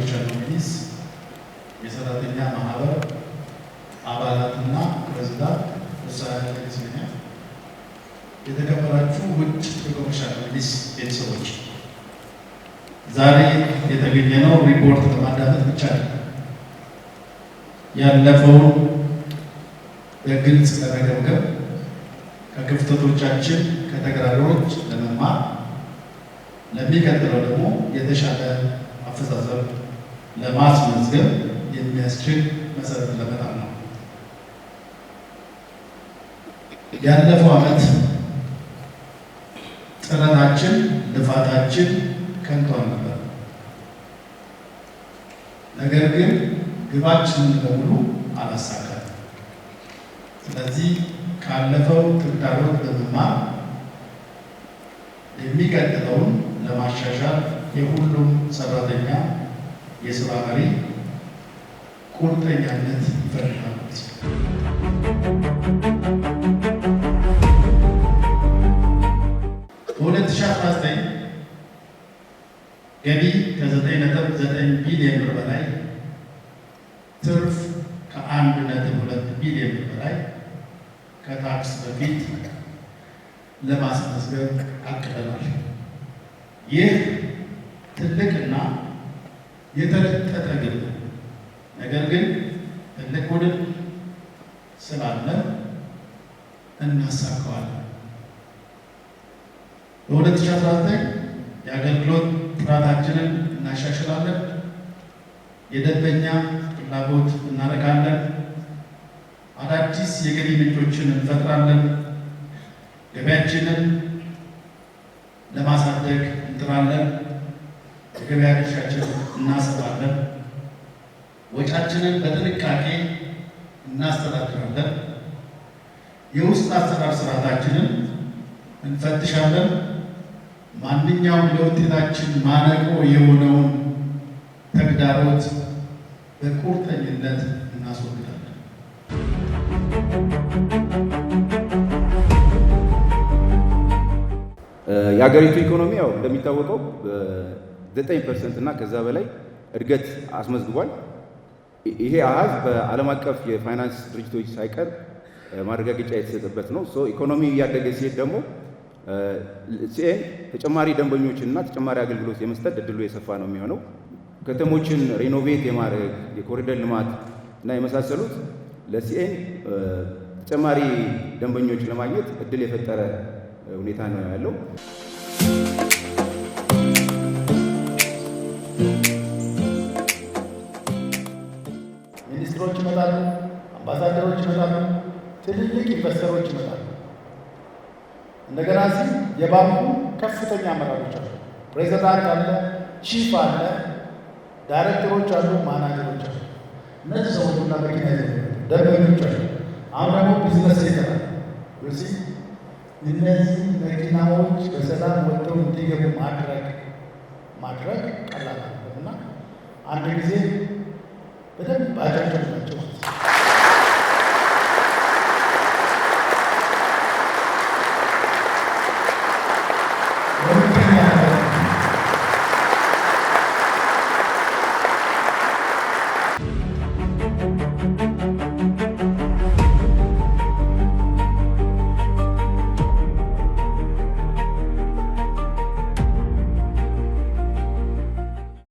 ኮመርሻል ኖሚኒስ የሰራተኛ ማህበር አባላትና ፕሬዝዳንት ውሳኔ ይመስለኛል። የተከበራችሁ ውድ የኮመርሻል ኖሚኒስ ቤተሰቦች ዛሬ የተገኘነው ሪፖርት ለማዳመጥ ብቻ ነው። ያለፈውን በግልጽ ለመገምገም ከክፍተቶቻችን ከተግዳሮቶች ለመማር ለሚቀጥለው ደግሞ የተሻለ አፈጻጸም ለማስመዝገብ የሚያስችል መሰረት ለመጣል ነው። ያለፈው ዓመት ጥረታችን፣ ልፋታችን ከንቱ ነበር። ነገር ግን ግባችንን በሙሉ አላሳካም። ስለዚህ ካለፈው ተግዳሮት በመማር የሚቀጥለውን ለማሻሻል የሁሉም ሰራተኛ የስራ መሪ ቁርጠኛነት ይፈልጋል። በ2019 ገቢ ከ9.9 ቢሊዮን ብር በላይ ትርፍ ከ1.2 ቢሊዮን ብር በላይ ከታክስ በፊት ለማስመዝገብ አቅደናል። ይህ ትልቅና የተለጠጠ ግብ ነው። ነገር ግን ትልቅ ቡድን ስላለ እናሳካዋለን። በ2019 የአገልግሎት ጥራታችንን እናሻሽላለን። የደንበኛ ፍላጎት እናረካለን። አዳዲስ የገቢ ምንጮችን እንፈጥራለን። ገበያችንን ለማሳደግ እንጥራለን። የገበያ ድርሻችንን እናሰፋለን። ወጫችንን በጥንቃቄ እናስተዳድራለን። የውስጥ አሰራር ስርዓታችንን እንፈትሻለን። ማንኛውም ለውጤታችን ማነቆ የሆነውን ተግዳሮት በቁርጠኝነት እናስወግዳለን። የሀገሪቱ ኢኮኖሚ ያው እንደሚታወቀው 9% እና ከዛ በላይ እድገት አስመዝግቧል። ይሄ አሃዝ በዓለም አቀፍ የፋይናንስ ድርጅቶች ሳይቀር ማረጋገጫ የተሰጠበት ነው። ኢኮኖሚ እያደገ ሲሄድ ደግሞ ሲኤን ተጨማሪ ደንበኞችን እና ተጨማሪ አገልግሎት የመስጠት እድሉ የሰፋ ነው የሚሆነው። ከተሞችን ሬኖቬት የማድረግ የኮሪደር ልማት እና የመሳሰሉት ለሲኤን ተጨማሪ ደንበኞች ለማግኘት እድል የፈጠረ ሁኔታ ነው ያለው። ሚኒስትሮች ይመጣሉ፣ አምባሳደሮች ይመጣሉ፣ ትልልቅ ኢንቨስተሮች ይመጣሉ። እንደገና እዚህ የባንኩ ከፍተኛ አመራሮች አሉ። ፕሬዚዳንት አለ፣ ቺፍ አለ፣ ዳይሬክተሮች አሉ፣ ማናጀሮች አሉ። እነዚህ ሰዎች ሁላ መኪና ይዘው ደንበኞች አሉ። አሁን ደግሞ ቢዝነስ ሴክተር አለ። እነዚህ መኪናዎች በሰላም ወጥተው እንዲገቡ ማድረግ ቀላል እና አንድ ጊዜ በደንብ አጫጭር ናቸው።